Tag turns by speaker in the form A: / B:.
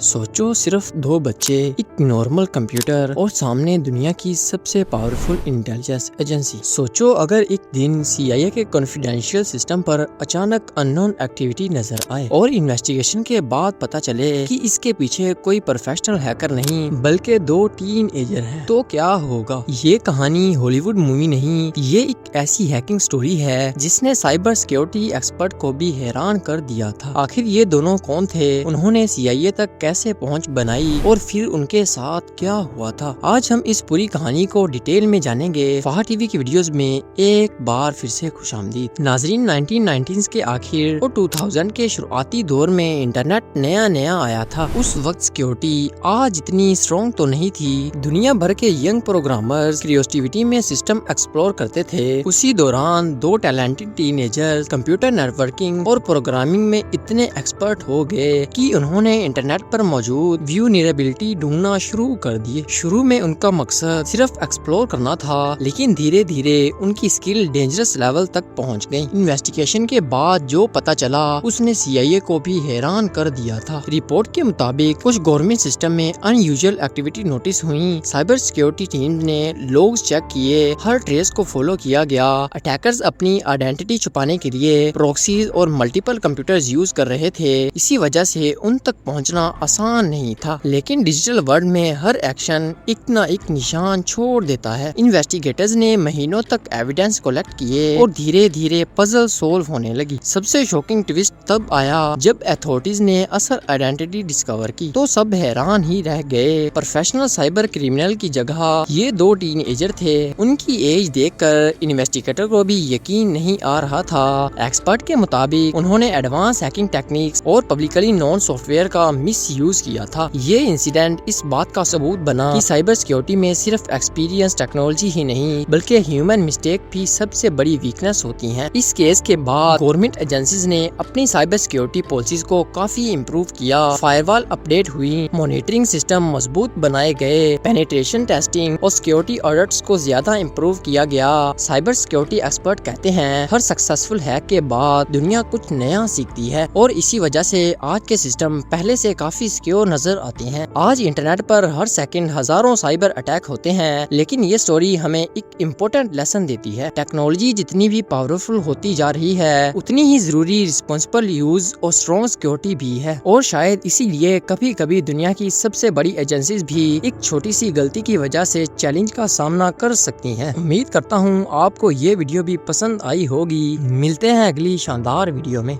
A: سوچو صرف دو بچے، ایک نارمل کمپیوٹر اور سامنے دنیا کی سب سے پاورفل انٹیلیجنس ایجنسی۔ سوچو اگر ایک دن CIA کے کانفیڈینشیل سسٹم پر اچانک ان نون ایکٹیویٹی نظر آئے اور انویسٹیگیشن کے بعد پتہ چلے کہ اس کے پیچھے کوئی پروفیشنل ہیکر نہیں بلکہ دو ٹین ایجر ہیں، تو کیا ہوگا؟ یہ کہانی ہالی ووڈ مووی نہیں، یہ ایک ایسی ہیکنگ سٹوری ہے جس نے سائبر سیکیورٹی ایکسپرٹ کو بھی حیران کر دیا تھا۔ آخر یہ دونوں کون تھے، انہوں نے CIA تک کیسے پہنچ بنائی اور پھر ان کے ساتھ کیا ہوا تھا؟ آج ہم اس پوری کہانی کو ڈیٹیل میں جانیں گے۔ فہد ٹی وی کی ویڈیوز میں ایک بار پھر سے خوش آمدید۔ ناظرین، 1990s کے آخر اور 2000 کے شروعاتی دور میں انٹرنیٹ نیا آیا تھا۔ اس وقت سیکیورٹی آج اتنی اسٹرانگ تو نہیں تھی۔ دنیا بھر کے ینگ پروگرامرز کریوسٹیوٹی میں سسٹم ایکسپلور کرتے تھے۔ اسی دوران دو talented teenagers computer networking اور پروگرامنگ میں اتنے ایکسپرٹ ہو گئے کہ انہوں نے انٹرنیٹ پر موجود ویونیریبلٹی ڈھونڈنا شروع کر دیے۔ شروع میں ان کا مقصد صرف ایکسپلور کرنا تھا، لیکن دھیرے دھیرے ان کی اسکل ڈینجرس لیول تک پہنچ گئی۔ انویسٹیگیشن کے بعد جو پتہ چلا اس نے CIA کو بھی حیران کر دیا تھا۔ رپورٹ کے مطابق کچھ گورنمنٹ سسٹم میں ان یوزول ایکٹیویٹی نوٹس ہوئی۔ سائبر سیکیورٹی ٹیم نے لوگز چیک کیے، ہر ٹریس کو فالو کیا گیا۔ اٹیکرز اپنی آئیڈینٹی چھپانے کے لیے پروکسیز اور ملٹیپل کمپیوٹرز یوز کر رہے تھے، اسی وجہ سے ان تک پہنچنا آسان نہیں تھا۔ لیکن ڈیجیٹل ورلڈ میں ہر ایکشن ایک نہ ایک نشان چھوڑ دیتا ہے۔ انویسٹیگیٹرز نے مہینوں تک ایویڈنس کلیکٹ کیے اور دھیرے دھیرے پزل سولو ہونے لگی۔ سب سے شوکنگ ٹویسٹ تب آیا جب اتھارٹیز نے اصل آئیڈینٹی ڈسکور کی تو سب حیران ہی رہ گئے۔ پروفیشنل سائبر کریمنل کی جگہ یہ دو ٹین ایجر تھے۔ ان کی ایج دیکھ کر انویسٹیگیٹر کو بھی یقین نہیں آ رہا تھا۔ ایکسپرٹ کے مطابق انہوں نے ایڈوانس ہیکنگ ٹیکنیکس اور پبلکلی نون سافٹ ویئر کا مس یوز کیا تھا۔ یہ انسیڈنٹ اس بات کا ثبوت بنا کہ سائبر سیکیورٹی میں صرف ایکسپیرینس ٹیکنالوجی ہی نہیں بلکہ ہیومن مسٹیک بھی سب سے بڑی ویکنس ہوتی ہیں۔ اس کیس کے بعد گورنمنٹ ایجنسیز نے اپنی سائبر سیکیورٹی پالیسیز کو کافی امپروو کیا۔ فائر وال اپڈیٹ ہوئی، مانیٹرنگ سسٹم مضبوط بنائے گئے، پینیٹریشن ٹیسٹنگ اور سیکیورٹی آڈٹس کو زیادہ امپروو کیا گیا۔ سائبر سیکیورٹی ایکسپرٹ کہتے ہیں ہر سکسیسفل ہیک کے بعد دنیا کچھ نیا سیکھتی ہے اور اسی وجہ سے آج کے سسٹم پہلے سے کافی سیکیور نظر آتے ہیں۔ آج انٹرنیٹ پر ہر سیکنڈ ہزاروں سائبر اٹیک ہوتے ہیں، لیکن یہ سٹوری ہمیں ایک امپورٹنٹ لیسن دیتی ہے۔ ٹیکنالوجی جتنی بھی پاورفل ہوتی جا رہی ہے اتنی ہی ضروری رسپانسبل یوز اور اسٹرانگ سیکیورٹی بھی ہے، اور شاید اسی لیے کبھی کبھی دنیا کی سب سے بڑی ایجنسیز بھی ایک چھوٹی سی غلطی کی وجہ سے چیلنج کا سامنا کر سکتی ہیں۔ امید کرتا ہوں آپ کو یہ ویڈیو بھی پسند آئی ہوگی۔ ملتے ہیں اگلی شاندار ویڈیو میں۔